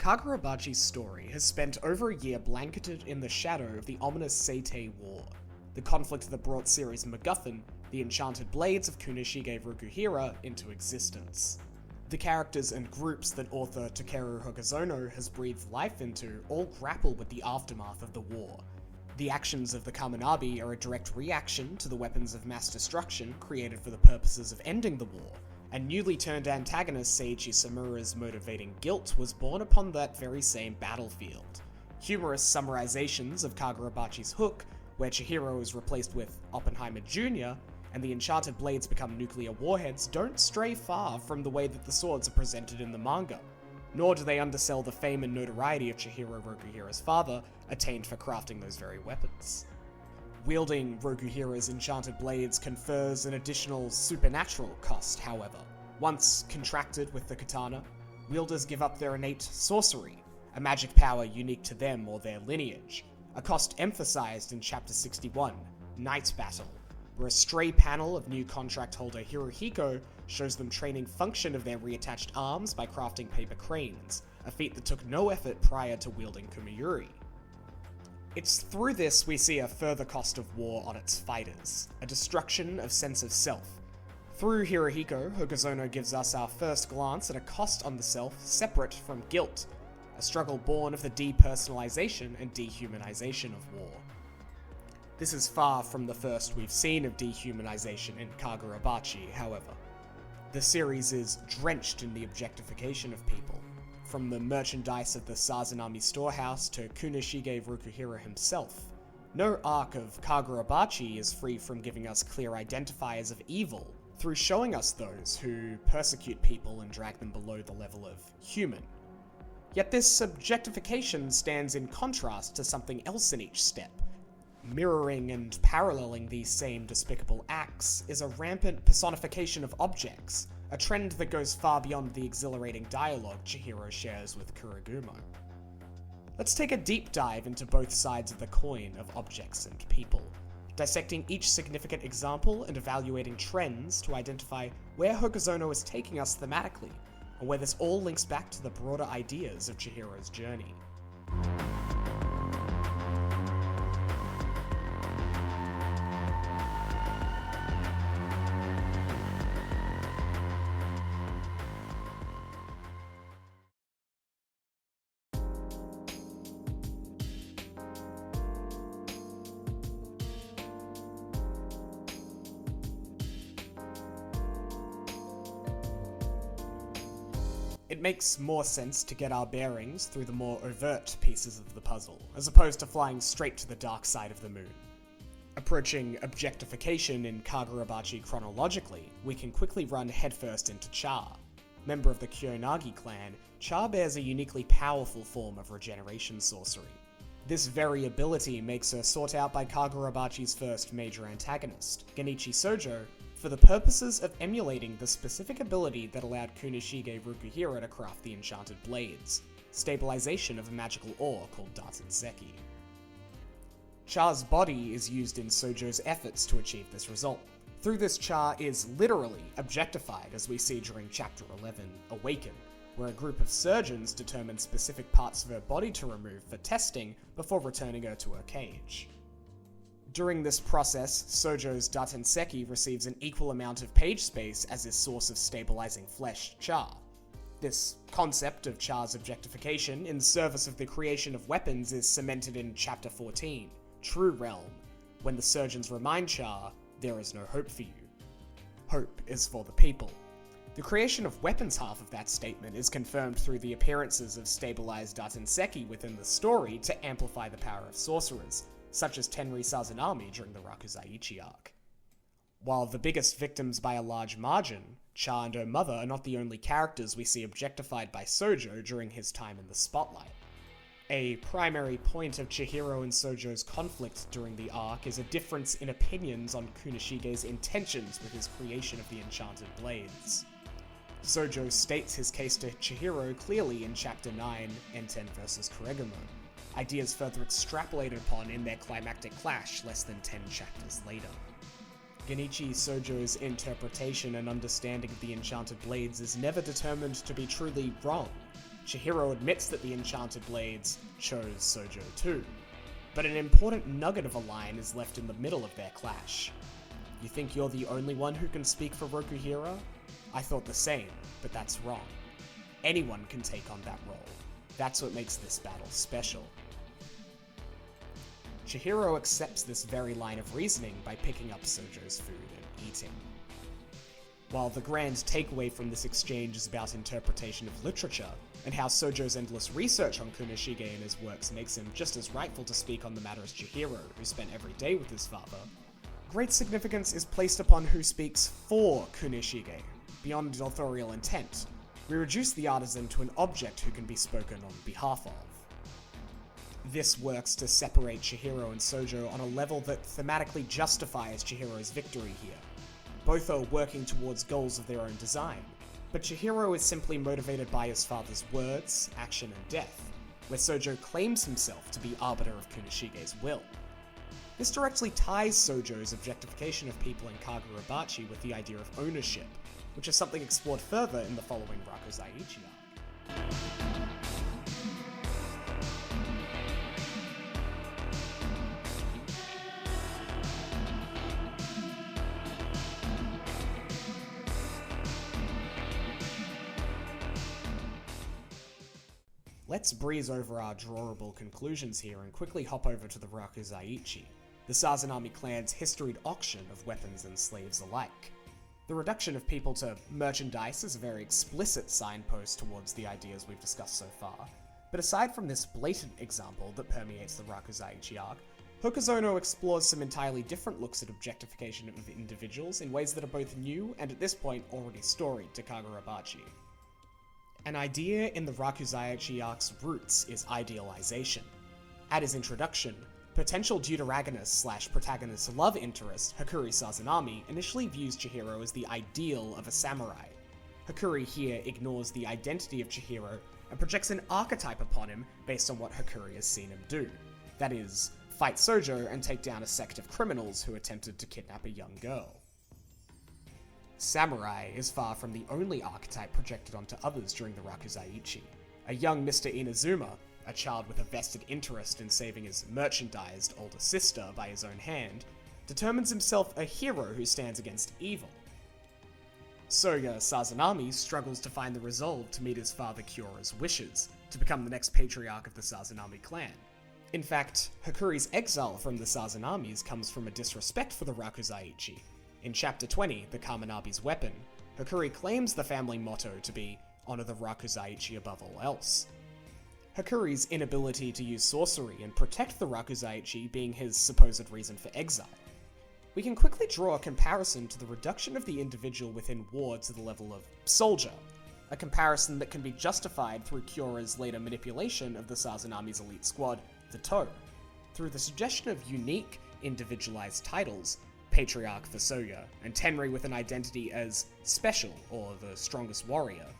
Kagurabachi's story has spent over a year blanketed in the shadow of the ominous Seitei War, the conflict that brought series MacGuffin, the enchanted blades of Kunishige Rokuhira, into existence. The characters and groups that author Takeru Hokazono has breathed life into all grapple with the aftermath of the war. The actions of the Kaminabi are a direct reaction to the weapons of mass destruction created for the purposes of ending the war, and newly turned antagonist Seiichi Samura's motivating guilt was born upon that very same battlefield. Humorous summarizations of Kagurabachi's hook, where Chihiro is replaced with Oppenheimer Jr., and the enchanted blades become nuclear warheads, don't stray far from the way that the swords are presented in the manga, nor do they undersell the fame and notoriety of Chihiro Rokuhira's father, attained for crafting those very weapons. Wielding Rokuhira's enchanted blades confers an additional supernatural cost, however. Once contracted with the katana, wielders give up their innate sorcery, a magic power unique to them or their lineage, a cost emphasized in Chapter 61, Night Battle, where a stray panel of new contract holder Hirohiko shows them training function of their reattached arms by crafting paper cranes, a feat that took no effort prior to wielding Kumayuri. It's through this we see a further cost of war on its fighters, a destruction of sense of self. Through Hirohiko, Hokazono gives us our first glance at a cost on the self separate from guilt, a struggle born of the depersonalization and dehumanization of war. This is far from the first we've seen of dehumanization in Kagurabachi, however. The series is drenched in the objectification of people, from the merchandise of the Sazanami storehouse to Kunishige Rokuhira himself. No arc of Kagurabachi is free from giving us clear identifiers of evil, through showing us those who persecute people and drag them below the level of human. Yet this objectification stands in contrast to something else in each step. Mirroring and paralleling these same despicable acts is a rampant personification of objects, a trend that goes far beyond the exhilarating dialogue Chihiro shares with Kurigumo. Let's take a deep dive into both sides of the coin of objects and people, dissecting each significant example and evaluating trends to identify where Hokazono is taking us thematically, and where this all links back to the broader ideas of Chihiro's journey. It makes more sense to get our bearings through the more overt pieces of the puzzle, as opposed to flying straight to the dark side of the moon. Approaching objectification in Kagurabachi chronologically, we can quickly run headfirst into Char. Member of the Kyonagi clan, Char bears a uniquely powerful form of regeneration sorcery. This very ability makes her sought out by Kagurabachi's first major antagonist, Genichi Sojo, for the purposes of emulating the specific ability that allowed Kunishige Rokuhira to craft the enchanted blades, stabilization of a magical ore called Datenseki. Char's body is used in Sojo's efforts to achieve this result. Through this, Char is literally objectified, as we see during Chapter 11, Awaken, where a group of surgeons determine specific parts of her body to remove for testing before returning her to her cage. During this process, Sojo's Datenseki receives an equal amount of page space as his source of stabilizing flesh, Char. This concept of Char's objectification in service of the creation of weapons is cemented in Chapter 14, True Realm, when the surgeons remind Char, there is no hope for you. Hope is for the people. The creation of weapons half of that statement is confirmed through the appearances of stabilized Datenseki within the story to amplify the power of sorcerers, such as Tenri Sazanami during the Rakuzaichi arc. While the biggest victims by a large margin, Char and her mother are not the only characters we see objectified by Sojo during his time in the spotlight. A primary point of Chihiro and Sojo's conflict during the arc is a difference in opinions on Kunishige's intentions with his creation of the enchanted blades. Sojo states his case to Chihiro clearly in Chapter 9, Enten vs. Kuregumo, ideas further extrapolated upon in their climactic clash less than 10 chapters later. Genichi Sojo's interpretation and understanding of the enchanted blades is never determined to be truly wrong. Chihiro admits that the Enchanted Blades chose Sojo too, but an important nugget of a line is left in the middle of their clash. "You think you're the only one who can speak for Rokuhira? I thought the same, but that's wrong. Anyone can take on that role. That's what makes this battle special." Chihiro accepts this very line of reasoning by picking up Sojo's food and eating. While the grand takeaway from this exchange is about interpretation of literature, and how Sojo's endless research on Kunoshige and his works makes him just as rightful to speak on the matter as Chihiro, who spent every day with his father, great significance is placed upon who speaks for Kunoshige. Beyond authorial intent, we reduce the artisan to an object who can be spoken on behalf of. This works to separate Chihiro and Sojo on a level that thematically justifies Chihiro's victory here. Both are working towards goals of their own design, but Chihiro is simply motivated by his father's words, action, and death, where Sojo claims himself to be arbiter of Kunoshige's will. This directly ties Sojo's objectification of people in Kagurabachi with the idea of ownership, which is something explored further in the following Rakuzaiichi arc. Let's breeze over our drawable conclusions here and quickly hop over to the Rakuzaiichi, the Sazanami clan's historied auction of weapons and slaves alike. The reduction of people to merchandise is a very explicit signpost towards the ideas we've discussed so far, but aside from this blatant example that permeates the Rakuzaiichi arc, Hokuzono explores some entirely different looks at objectification of individuals in ways that are both new and at this point already storied to Kagurabachi. An idea in the Rakuzaiichi arc's roots is idealization. At his introduction, potential deuteragonist/protagonist love interest Hakuri Sazanami initially views Chihiro as the ideal of a samurai. Hakuri here ignores the identity of Chihiro and projects an archetype upon him based on what Hakuri has seen him do. That is, fight Sojo and take down a sect of criminals who attempted to kidnap a young girl. Samurai is far from the only archetype projected onto others during the Rakuzaiichi. A young Mr. Inazuma, a child with a vested interest in saving his merchandised older sister by his own hand, determines himself a hero who stands against evil. Soya Sazanami struggles to find the resolve to meet his father Kyora's wishes, to become the next patriarch of the Sazanami clan. In fact, Hakuri's exile from the Sazanamis comes from a disrespect for the Rakuzaiichi. In Chapter 20, The Kaminabi's Weapon, Hakuri claims the family motto to be, "Honor the Rakuzaiichi above all else." Hakuri's inability to use sorcery and protect the Rakuzaiichi being his supposed reason for exile. We can quickly draw a comparison to the reduction of the individual within war to the level of soldier, a comparison that can be justified through Kyora's later manipulation of the Sazanami's elite squad, the Toe. Through the suggestion of unique, individualized titles, Patriarch for Soya, and Tenri with an identity as Special, or the Strongest Warrior,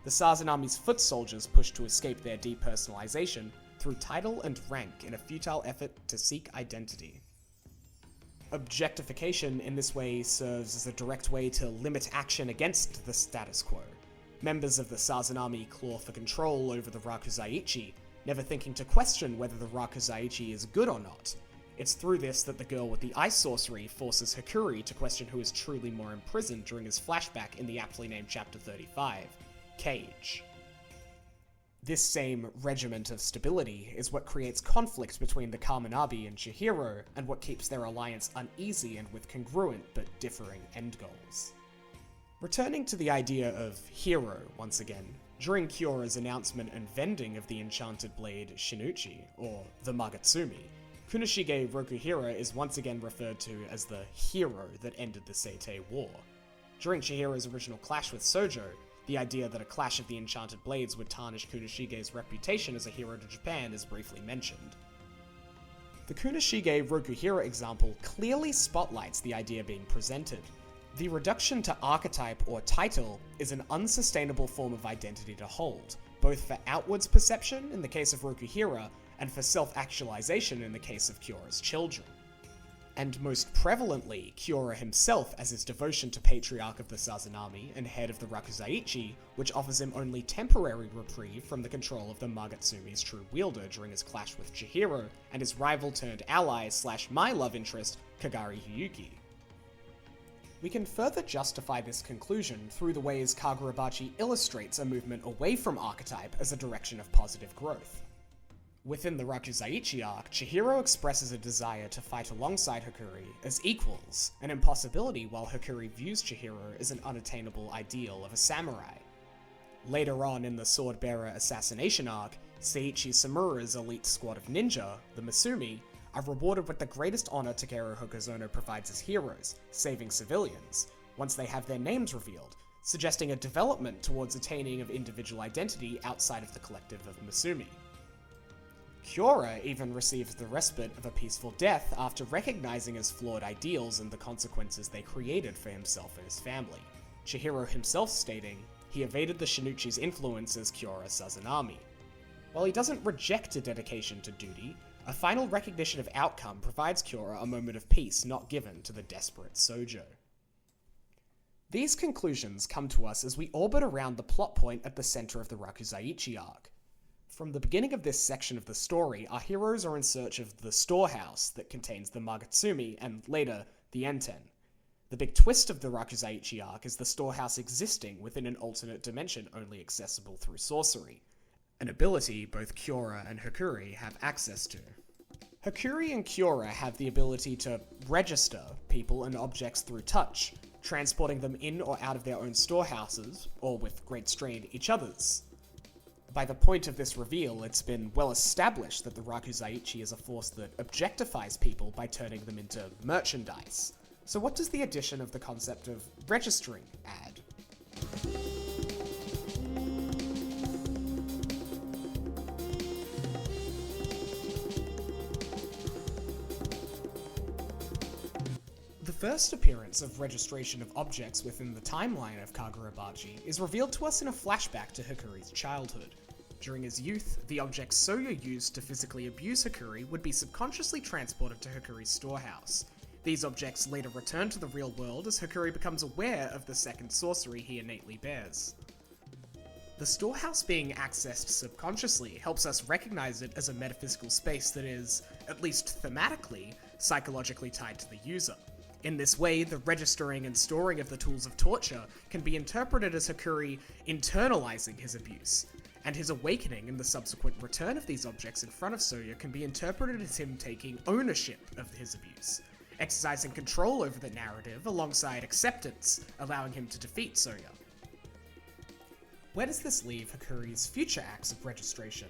the Sazanami's foot soldiers push to escape their depersonalization through title and rank in a futile effort to seek identity. Objectification in this way serves as a direct way to limit action against the status quo. Members of the Sazanami claw for control over the Rakuzaiichi, never thinking to question whether the Rakuzaiichi is good or not. It's through this that the girl with the ice sorcery forces Hakuri to question who is truly more imprisoned during his flashback in the aptly named Chapter 35, Cage. This same regiment of stability is what creates conflict between the Kaminabi and Chihiro, and what keeps their alliance uneasy and with congruent but differing end goals. Returning to the idea of hero once again, during Kyora's announcement and vending of the enchanted blade Shinuchi, or the Magatsumi, Kunoshige Rokuhira is once again referred to as the hero that ended the Seitei War. During Chihiro's original clash with Sojo, the idea that a clash of the enchanted blades would tarnish Kunoshige's reputation as a hero to Japan is briefly mentioned. The Kunoshige Rokuhira example clearly spotlights the idea being presented. The reduction to archetype or title is an unsustainable form of identity to hold, both for outwards perception in the case of Rokuhira, and for self-actualization in the case of Kyora's children. and most prevalently, Kyora himself as his devotion to Patriarch of the Sazanami and head of the Rakuzaichi, which offers him only temporary reprieve from the control of the Magatsumi's true wielder during his clash with Chihiro, and his rival turned ally / my love interest, Kagari Hiyuki. We can further justify this conclusion through the ways Kagurabachi illustrates a movement away from archetype as a direction of positive growth. Within the Rakuzaichi arc, Chihiro expresses a desire to fight alongside Hikuri as equals, an impossibility while Hikuri views Chihiro as an unattainable ideal of a samurai. Later on in the Swordbearer assassination arc, Seiichi Samura's elite squad of ninja, the Masumi, are rewarded with the greatest honor Takeru Hokuzono provides his heroes, saving civilians, once they have their names revealed, suggesting a development towards attaining of individual identity outside of the collective of Masumi. Kyora even receives the respite of a peaceful death after recognizing his flawed ideals and the consequences they created for himself and his family. Chihiro himself stating, he evaded the Shinichi's influence as Kyora Sazanami. While he doesn't reject a dedication to duty, a final recognition of outcome provides Kyora a moment of peace not given to the desperate Sojo. These conclusions come to us as we orbit around the plot point at the center of the Rakuzaichi arc. From the beginning of this section of the story, our heroes are in search of the storehouse that contains the Magatsumi and, later, the Enten. The big twist of the Rakuzaichi arc is the storehouse existing within an alternate dimension only accessible through sorcery, an ability both Kyora and Hikuri have access to. Hikuri and Kyora have the ability to register people and objects through touch, transporting them in or out of their own storehouses, or with great strain, each other's. By the point of this reveal, it's been well established that the Rakuzaichi is a force that objectifies people by turning them into merchandise. So what does the addition of the concept of registering add? The first appearance of registration of objects within the timeline of Kagurabachi is revealed to us in a flashback to Hikuri's childhood. During his youth, the objects Soya used to physically abuse Hikuri would be subconsciously transported to Hikuri's storehouse. These objects later return to the real world as Hikuri becomes aware of the second sorcery he innately bears. The storehouse being accessed subconsciously helps us recognize it as a metaphysical space that is, at least thematically, psychologically tied to the user. In this way, the registering and storing of the tools of torture can be interpreted as Hikuri internalizing his abuse, and his awakening and the subsequent return of these objects in front of Soya can be interpreted as him taking ownership of his abuse, exercising control over the narrative alongside acceptance, allowing him to defeat Soya. Where does this leave Hikuri's future acts of registration?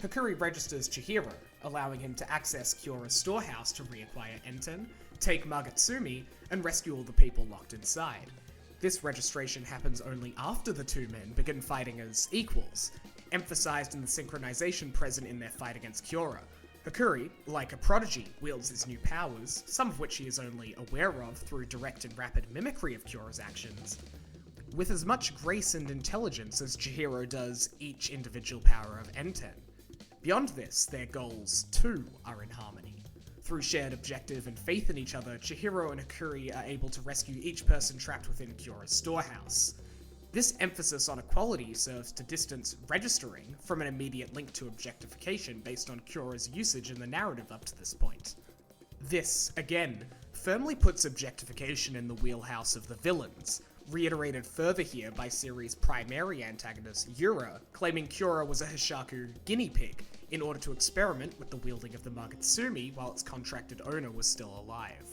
Hikuri registers Chihiro, allowing him to access Kyora's storehouse to reacquire Enten, take Magatsumi, and rescue all the people locked inside. This registration happens only after the two men begin fighting as equals, emphasized in the synchronization present in their fight against Kyora. Hikuri, like a prodigy, wields his new powers, some of which he is only aware of through direct and rapid mimicry of Kyora's actions, with as much grace and intelligence as Chihiro does each individual power of Enten. Beyond this, their goals, too, are in harmony. Through shared objective and faith in each other, Chihiro and Hikuri are able to rescue each person trapped within Kyora's storehouse. This emphasis on equality serves to distance registering from an immediate link to objectification based on Kyora's usage in the narrative up to this point. This, again, firmly puts objectification in the wheelhouse of the villains, reiterated further here by series' primary antagonist Yura, claiming Kyora was a Hishaku guinea pig in order to experiment with the wielding of the Magatsumi while its contracted owner was still alive.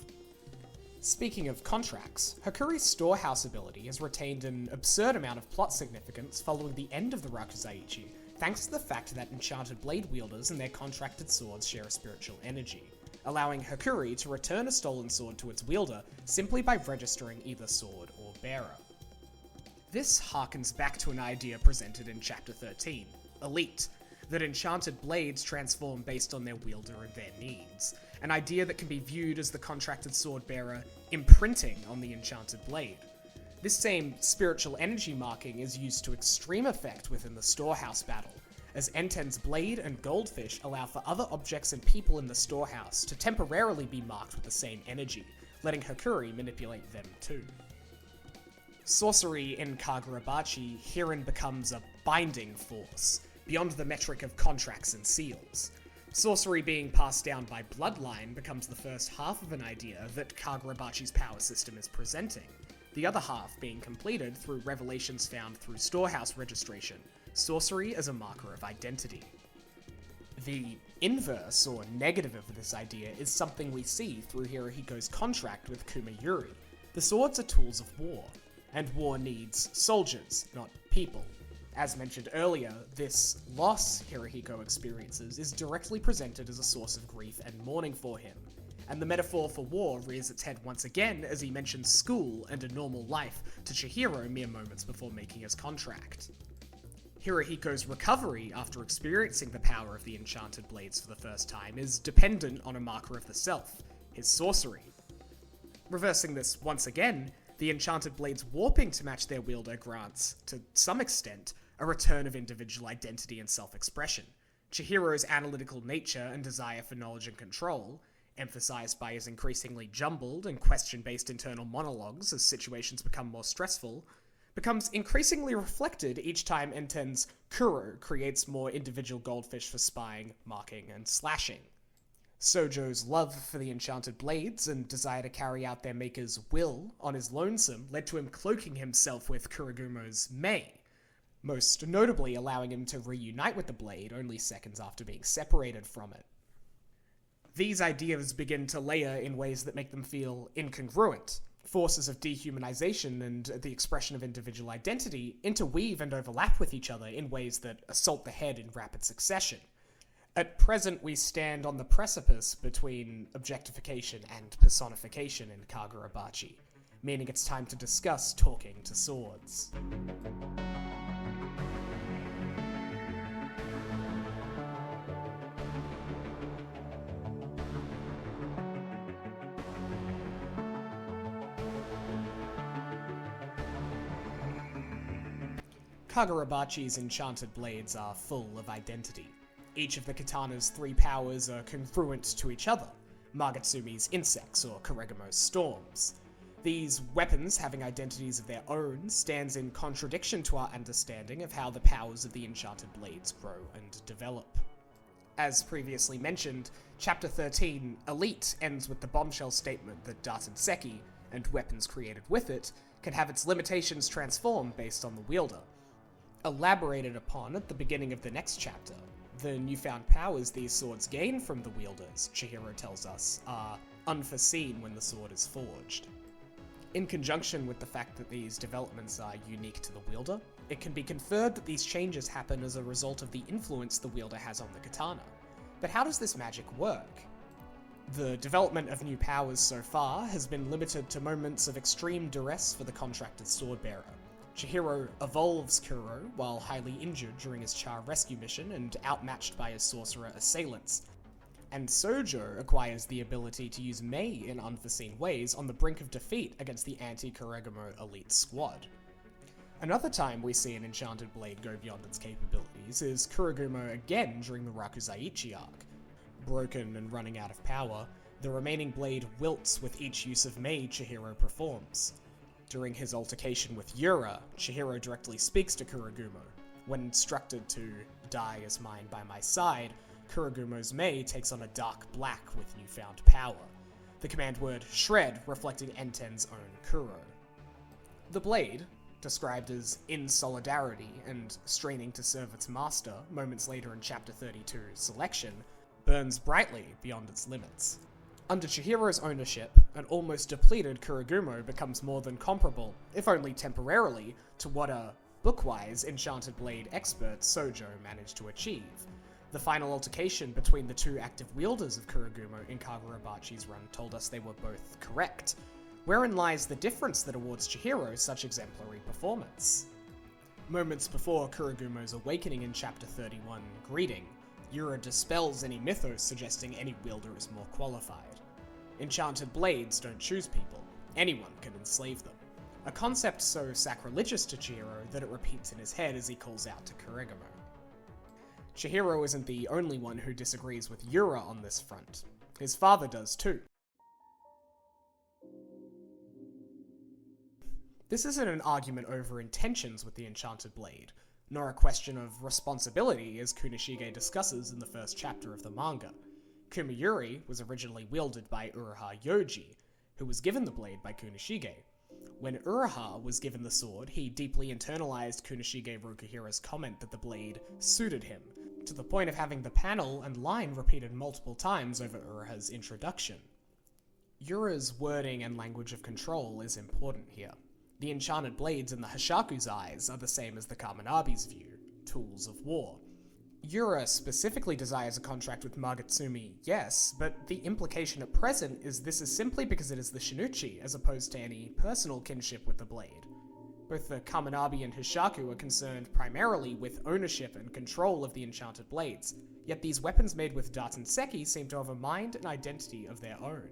Speaking of contracts, Hikuri's storehouse ability has retained an absurd amount of plot significance following the end of the Rakuzaichi, thanks to the fact that enchanted blade wielders and their contracted swords share a spiritual energy, allowing Hikuri to return a stolen sword to its wielder simply by registering either sword or bearer. This harkens back to an idea presented in Chapter 13, Elite, that enchanted blades transform based on their wielder and their needs, an idea that can be viewed as the contracted sword bearer imprinting on the enchanted blade. This same spiritual energy marking is used to extreme effect within the storehouse battle, as Enten's blade and goldfish allow for other objects and people in the storehouse to temporarily be marked with the same energy, letting Hakuri manipulate them too. Sorcery in Kagurabachi herein becomes a binding force, beyond the metric of contracts and seals. Sorcery being passed down by bloodline becomes the first half of an idea that Kagurabachi's power system is presenting, the other half being completed through revelations found through storehouse registration, sorcery as a marker of identity. The inverse, or negative of this idea, is something we see through Hirohiko's contract with Kumayuri. The swords are tools of war, and war needs soldiers, not people. As mentioned earlier, this loss Hirohiko experiences is directly presented as a source of grief and mourning for him, and the metaphor for war rears its head once again as he mentions school and a normal life to Chihiro mere moments before making his contract. Hirohiko's recovery after experiencing the power of the enchanted blades for the first time is dependent on a marker of the self, his sorcery. Reversing this once again, the enchanted blades warping to match their wielder grants, to some extent, a return of individual identity and self-expression. Chihiro's analytical nature and desire for knowledge and control, emphasized by his increasingly jumbled and question-based internal monologues as situations become more stressful, becomes increasingly reflected each time Enten's Kuro creates more individual goldfish for spying, marking, and slashing. Sojo's love for the enchanted blades and desire to carry out their maker's will on his lonesome led to him cloaking himself with Kuragumo's Mei, most notably allowing him to reunite with the blade only seconds after being separated from it. These ideas begin to layer in ways that make them feel incongruent. Forces of dehumanization and the expression of individual identity interweave and overlap with each other in ways that assault the head in rapid succession. At present, we stand on the precipice between objectification and personification in Kagurabachi, meaning it's time to discuss talking to swords. Kagurabachi's enchanted blades are full of identity. Each of the katana's three powers are congruent to each other, Magatsumi's insects or Kuregumo's storms. These weapons, having identities of their own, stands in contradiction to our understanding of how the powers of the enchanted blades grow and develop. As previously mentioned, Chapter 13, Elite, ends with the bombshell statement that Datenseki, and weapons created with it, can have its limitations transformed based on the wielder. Elaborated upon at the beginning of the next chapter, the newfound powers these swords gain from the wielders, Chihiro tells us, are unforeseen when the sword is forged. In conjunction with the fact that these developments are unique to the wielder, it can be conferred that these changes happen as a result of the influence the wielder has on the katana. But how does this magic work? The development of new powers so far has been limited to moments of extreme duress for the contracted swordbearer. Chihiro evolves Kuro while highly injured during his Char rescue mission and outmatched by his sorcerer assailants. And Sojo acquires the ability to use Mei in unforeseen ways on the brink of defeat against the anti-Kuregumo elite squad. Another time we see an enchanted blade go beyond its capabilities is Kuregumo again during the Rakuzaichi arc. Broken and running out of power, the remaining blade wilts with each use of Mei Chihiro performs. During his altercation with Yura, Chihiro directly speaks to Kuregumo. When instructed to die as mine by my side, Kuregumo's Mei takes on a dark black with newfound power. The command word shred reflected Enten's own Kuro. The blade, described as in solidarity and straining to serve its master moments later in Chapter 32's Selection, burns brightly beyond its limits. Under Chihiro's ownership, an almost depleted Kuregumo becomes more than comparable, if only temporarily, to what a bookwise enchanted blade expert Sojo managed to achieve. The final altercation between the two active wielders of Kuregumo in Kagurabachi's run told us they were both correct. Wherein lies the difference that awards Chihiro such exemplary performance? Moments before Kuregumo's awakening in Chapter 31, Greeting, Yura dispels any mythos suggesting any wielder is more qualified. Enchanted blades don't choose people, anyone can enslave them. A concept so sacrilegious to Chihiro that it repeats in his head as he calls out to Kuregumo. Chihiro isn't the only one who disagrees with Yura on this front. His father does too. This isn't an argument over intentions with the Enchanted Blade, nor a question of responsibility as Kunishige discusses in the first chapter of the manga. Kumayuri was originally wielded by Uruha Yoji, who was given the blade by Kunishige. When Uruha was given the sword, he deeply internalized Kunishige Rokuhira's comment that the blade suited him, to the point of having the panel and line repeated multiple times over Uruha's introduction. Yura's wording and language of control is important here. The enchanted blades in the Hashaku's eyes are the same as the Kaminabi's view, tools of war. Yura specifically desires a contract with Magatsumi, yes, but the implication at present is this is simply because it is the Shinichi as opposed to any personal kinship with the blade. Both the Kaminabi and Hishaku are concerned primarily with ownership and control of the enchanted blades, yet these weapons made with Datenseki seem to have a mind and identity of their own.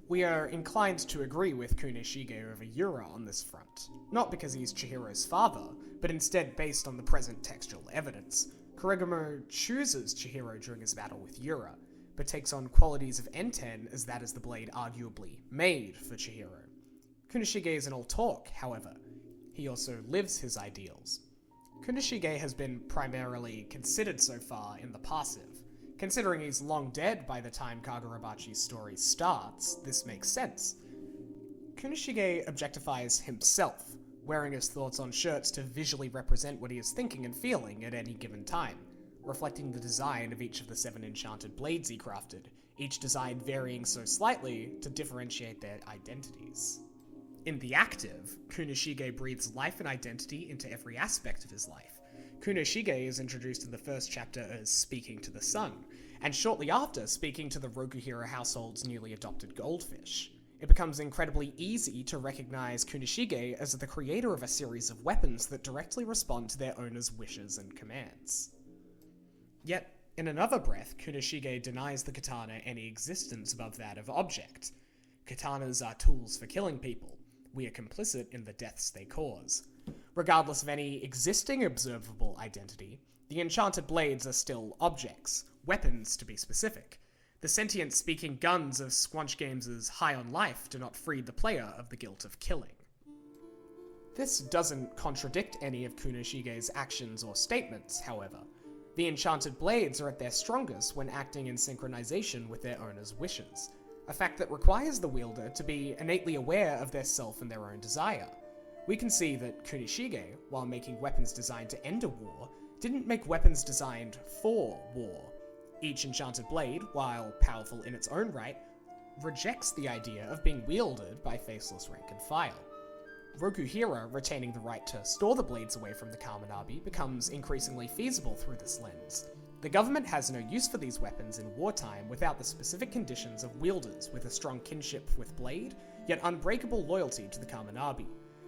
We are inclined to agree with Kunishige over Yura on this front, not because he's Chihiro's father, but instead based on the present textual evidence. Kurigamo chooses Chihiro during his battle with Yura, but takes on qualities of Enten as that is the blade arguably made for Chihiro. Kunishige isn't all talk, however. He also lives his ideals. Kunishige has been primarily considered so far in the passive. Considering he's long dead by the time Kagurabachi's story starts, this makes sense. Kunishige objectifies himself, wearing his thoughts on shirts to visually represent what he is thinking and feeling at any given time, reflecting the design of each of the 7 enchanted blades he crafted, each design varying so slightly to differentiate their identities. In the active, Kunishige breathes life and identity into every aspect of his life. Kunishige is introduced in the first chapter as speaking to the sun, and shortly after speaking to the Rokuhira household's newly adopted goldfish. It becomes incredibly easy to recognize Kunishige as the creator of a series of weapons that directly respond to their owner's wishes and commands. Yet, in another breath, Kunishige denies the katana any existence above that of object. Katanas are tools for killing people. We are complicit in the deaths they cause. Regardless of any existing observable identity, the enchanted blades are still objects, weapons to be specific. The sentient speaking guns of Squanch Games' High on Life do not free the player of the guilt of killing. This doesn't contradict any of Kunishige's actions or statements, however. The enchanted blades are at their strongest when acting in synchronization with their owner's wishes, a fact that requires the wielder to be innately aware of their self and their own desire. We can see that Kunishige, while making weapons designed to end a war, didn't make weapons designed for war. Each enchanted blade, while powerful in its own right, rejects the idea of being wielded by faceless rank and file. Rokuhira retaining the right to store the blades away from the Kaminabi becomes increasingly feasible through this lens. The government has no use for these weapons in wartime without the specific conditions of wielders with a strong kinship with blade, yet unbreakable loyalty to the Kaminabi,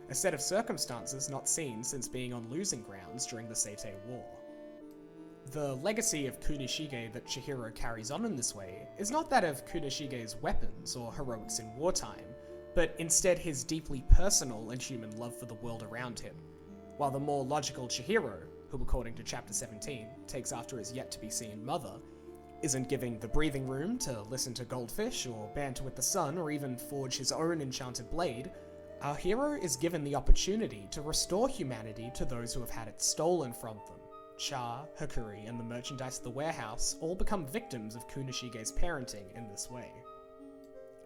a set of circumstances not seen since being on losing grounds during the Seitei War. The legacy of Kunishige that Chihiro carries on in this way is not that of Kunishige's weapons or heroics in wartime, but instead his deeply personal and human love for the world around him, while the more logical Chihiro, who according to chapter 17 takes after his yet-to-be-seen mother, isn't giving the breathing room to listen to goldfish or banter with the sun or even forge his own enchanted blade. Our hero is given the opportunity to restore humanity to those who have had it stolen from them. Cha, Hakuri, and the merchandise of the warehouse all become victims of Kunishige's parenting in this way.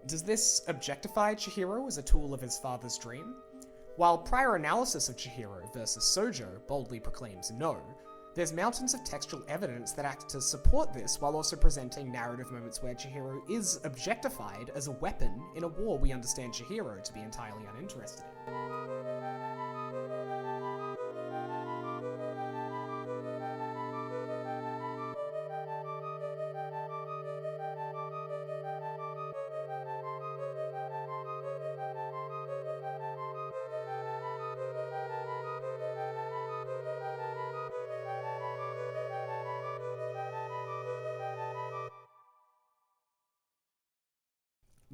Does this objectify Chihiro as a tool of his father's dream? While prior analysis of Chihiro versus Sojo boldly proclaims no, there's mountains of textual evidence that act to support this while also presenting narrative moments where Chihiro is objectified as a weapon in a war we understand Chihiro to be entirely uninterested in.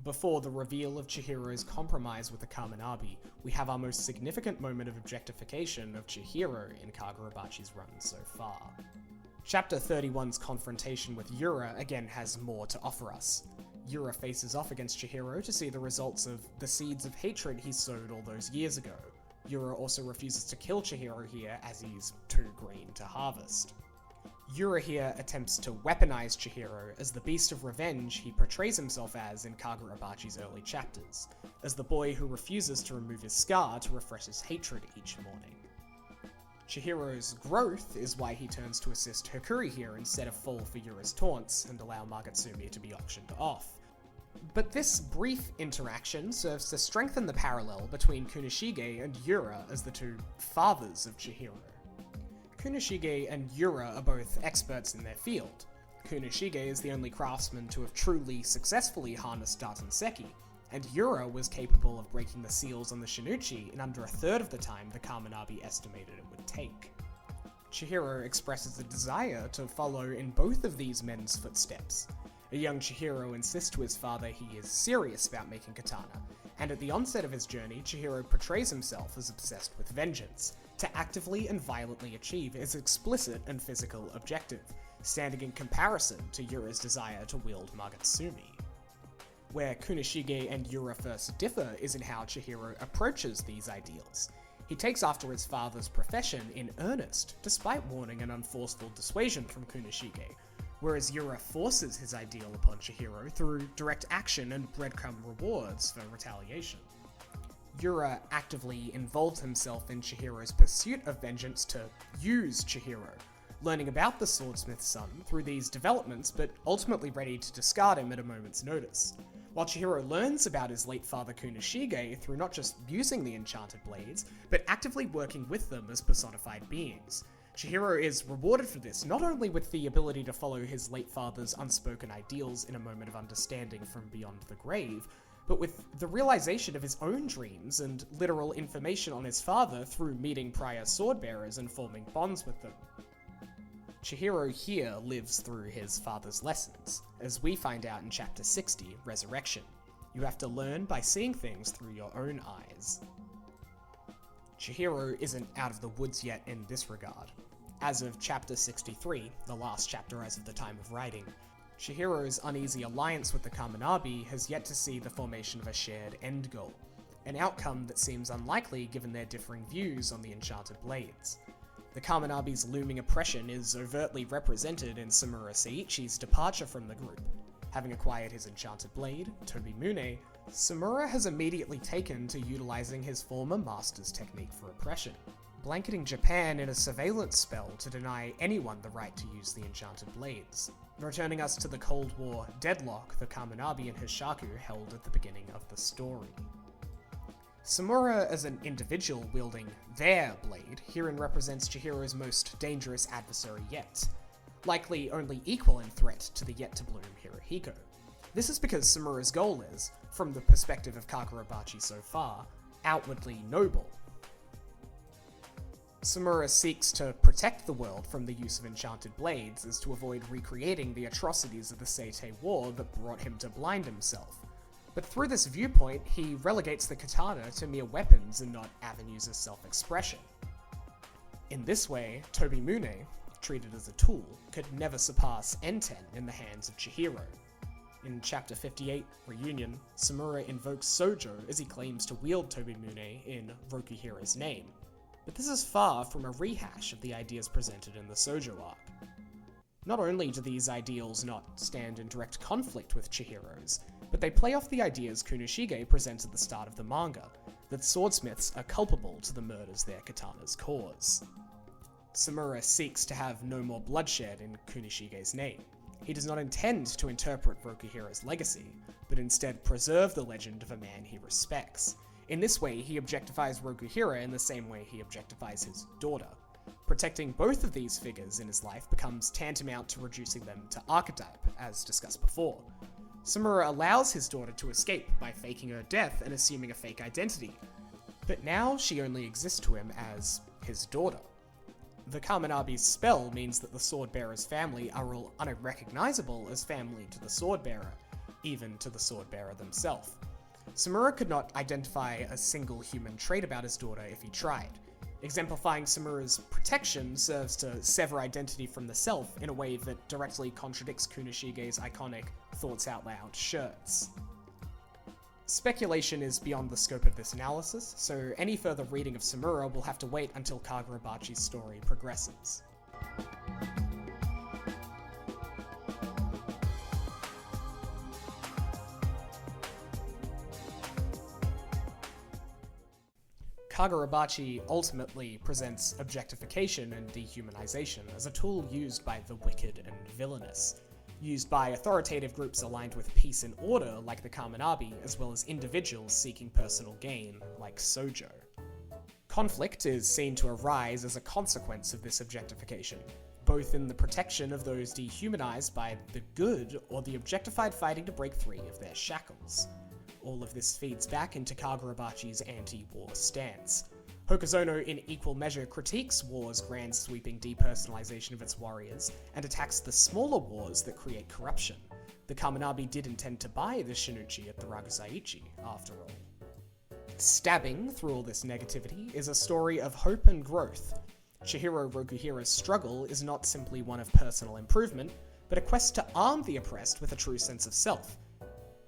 Before the reveal of Chihiro's compromise with the Kaminabi, we have our most significant moment of objectification of Chihiro in Kagurabachi's run so far. Chapter 31's confrontation with Yura again has more to offer us. Yura faces off against Chihiro to see the results of the seeds of hatred he sowed all those years ago. Yura also refuses to kill Chihiro here as he's too green to harvest. Yura here attempts to weaponize Chihiro as the beast of revenge he portrays himself as in Kagurabachi's early chapters, as the boy who refuses to remove his scar to refresh his hatred each morning. Chihiro's growth is why he turns to assist Hikuri here instead of fall for Yura's taunts and allow Magatsumi to be auctioned off. But this brief interaction serves to strengthen the parallel between Kunishige and Yura as the two fathers of Chihiro. Kunishige and Yura are both experts in their field. Kunishige is the only craftsman to have truly successfully harnessed Datanseki, and Yura was capable of breaking the seals on the Shinichi in under a third of the time the Kaminabi estimated it would take. Chihiro expresses a desire to follow in both of these men's footsteps. A young Chihiro insists to his father he is serious about making katana, and at the onset of his journey, Chihiro portrays himself as obsessed with vengeance, to actively and violently achieve his explicit and physical objective, standing in comparison to Yura's desire to wield Magatsumi. Where Kunishige and Yura first differ is in how Chihiro approaches these ideals. He takes after his father's profession in earnest, despite warning and unforceful dissuasion from Kunishige, whereas Yura forces his ideal upon Chihiro through direct action and breadcrumb rewards for retaliation. Yura actively involves himself in Chihiro's pursuit of vengeance to use Chihiro, learning about the swordsmith's son through these developments, but ultimately ready to discard him at a moment's notice. While Chihiro learns about his late father Kunishige through not just using the enchanted blades, but actively working with them as personified beings. Chihiro is rewarded for this not only with the ability to follow his late father's unspoken ideals in a moment of understanding from beyond the grave, but with the realization of his own dreams and literal information on his father through meeting prior swordbearers and forming bonds with them. Chihiro here lives through his father's lessons, as we find out in Chapter 60, Resurrection. You have to learn by seeing things through your own eyes. Chihiro isn't out of the woods yet in this regard. As of Chapter 63, the last chapter as of the time of writing, Chihiro's uneasy alliance with the Kaminabi has yet to see the formation of a shared end goal, an outcome that seems unlikely given their differing views on the enchanted blades. The Kaminabi's looming oppression is overtly represented in Samura Seiichi's departure from the group. Having acquired his enchanted blade, Tobimune, Samura has immediately taken to utilizing his former master's technique for oppression, blanketing Japan in a surveillance spell to deny anyone the right to use the enchanted blades, returning us to the Cold War deadlock the Kaminabi and Hishaku held at the beginning of the story. Samura as an individual wielding their blade herein represents Chihiro's most dangerous adversary yet, likely only equal in threat to the yet-to-bloom Hirohiko. This is because Samura's goal is, from the perspective of Kagurabachi so far, outwardly noble. Samura seeks to protect the world from the use of enchanted blades as to avoid recreating the atrocities of the Seitei War that brought him to blind himself. But through this viewpoint, he relegates the katana to mere weapons and not avenues of self-expression. In this way, Tobimune, treated as a tool, could never surpass Enten in the hands of Chihiro. In Chapter 58, Reunion, Samura invokes Sojo as he claims to wield Tobimune in Rokuhira's name. But this is far from a rehash of the ideas presented in the Sojo arc. Not only do these ideals not stand in direct conflict with Chihiro's, but they play off the ideas Kunishige presents at the start of the manga, that swordsmiths are culpable to the murders their katanas cause. Samura seeks to have no more bloodshed in Kunishige's name. He does not intend to interpret Rokuhira's legacy, but instead preserve the legend of a man he respects. In this way, he objectifies Rokuhira in the same way he objectifies his daughter. Protecting both of these figures in his life becomes tantamount to reducing them to archetype, as discussed before. Samura allows his daughter to escape by faking her death and assuming a fake identity, but now she only exists to him as his daughter. The Kaminabi's spell means that the Swordbearer's family are all unrecognizable as family to the Swordbearer, even to the sword-bearer themselves. Samura could not identify a single human trait about his daughter if he tried. Exemplifying Samura's protection serves to sever identity from the self in a way that directly contradicts Kunoshige's iconic Thoughts Out Loud shirts. Speculation is beyond the scope of this analysis, so any further reading of Samura will have to wait until Kagurabachi's story progresses. Kagurabachi ultimately presents objectification and dehumanization as a tool used by the wicked and villainous, used by authoritative groups aligned with peace and order like the Kaminabi, as well as individuals seeking personal gain like Sojo. Conflict is seen to arise as a consequence of this objectification, both in the protection of those dehumanized by the good or the objectified fighting to break free of their shackles. All of this feeds back into Kagurabachi's anti-war stance. Hokuzono in equal measure critiques war's grand sweeping depersonalization of its warriors, and attacks the smaller wars that create corruption. The Kaminabi did intend to buy the Shinichi at the Ragusaichi, after all. Stabbing through all this negativity is a story of hope and growth. Chihiro Rokuhira's struggle is not simply one of personal improvement, but a quest to arm the oppressed with a true sense of self.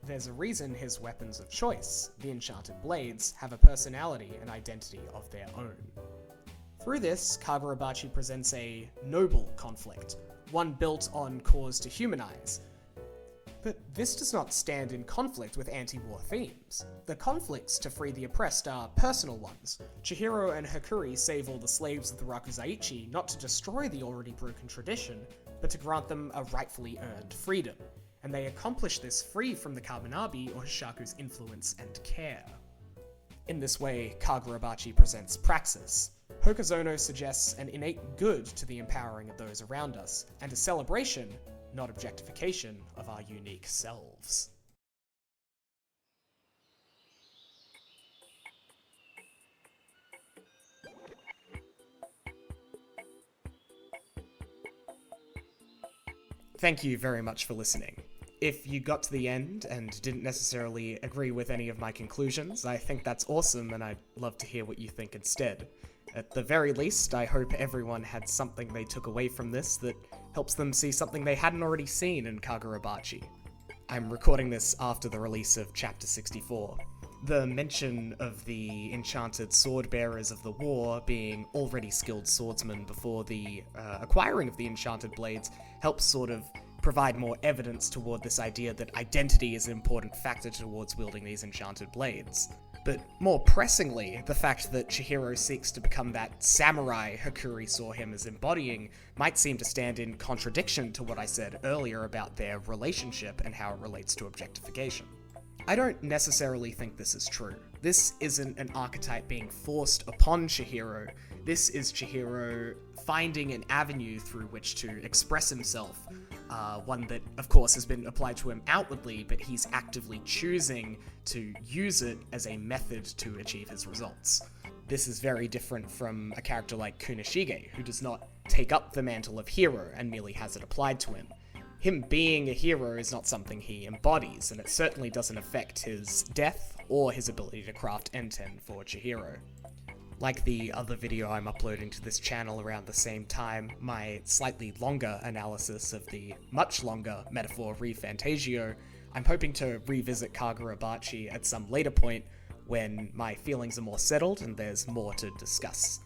There's a reason his weapons of choice, the enchanted blades, have a personality and identity of their own. Through this, Kagurabachi presents a noble conflict, one built on cause to humanize. But this does not stand in conflict with anti-war themes. The conflicts to free the oppressed are personal ones. Chihiro and Hakuri save all the slaves of the Ragusaichi not to destroy the already broken tradition, but to grant them a rightfully earned freedom. And they accomplish this free from the Kaminabi or Hishaku's influence and care. In this way, Kagurabachi presents praxis. Hokuzono suggests an innate good to the empowering of those around us, and a celebration, not objectification, of our unique selves. Thank you very much for listening. If you got to the end and didn't necessarily agree with any of my conclusions, I think that's awesome and I'd love to hear what you think instead. At the very least, I hope everyone had something they took away from this that helps them see something they hadn't already seen in Kagurabachi. I'm recording this after the release of Chapter 64. The mention of the enchanted sword bearers of the war being already skilled swordsmen before the acquiring of the enchanted blades helps sort of provide more evidence toward this idea that identity is an important factor towards wielding these enchanted blades. But more pressingly, the fact that Chihiro seeks to become that samurai Hakuri saw him as embodying might seem to stand in contradiction to what I said earlier about their relationship and how it relates to objectification. I don't necessarily think this is true. This isn't an archetype being forced upon Chihiro. This is Chihiro finding an avenue through which to express himself. One that, of course, has been applied to him outwardly, but he's actively choosing to use it as a method to achieve his results. This is very different from a character like Kunoshige, who does not take up the mantle of hero and merely has it applied to him. Him being a hero is not something he embodies, and it certainly doesn't affect his death or his ability to craft Enten for Chihiro. Like the other video I'm uploading to this channel around the same time, my slightly longer analysis of the much longer metaphor ReFantagio, I'm hoping to revisit Kagurabachi at some later point when my feelings are more settled and there's more to discuss.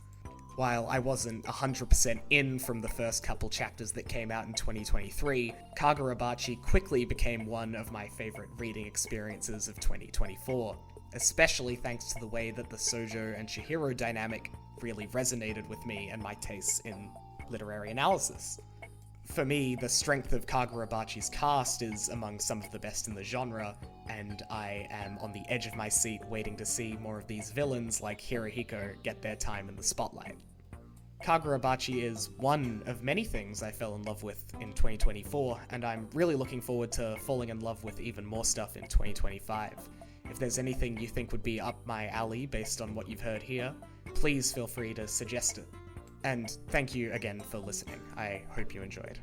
While I wasn't 100% in from the first couple chapters that came out in 2023, Kagurabachi quickly became one of my favorite reading experiences of 2024. Especially thanks to the way that the Sojo and Chihiro dynamic really resonated with me and my tastes in literary analysis. For me, the strength of Kagurabachi's cast is among some of the best in the genre, and I am on the edge of my seat waiting to see more of these villains like Hirohiko get their time in the spotlight. Kagurabachi is one of many things I fell in love with in 2024, and I'm really looking forward to falling in love with even more stuff in 2025. If there's anything you think would be up my alley based on what you've heard here, please feel free to suggest it. And thank you again for listening. I hope you enjoyed.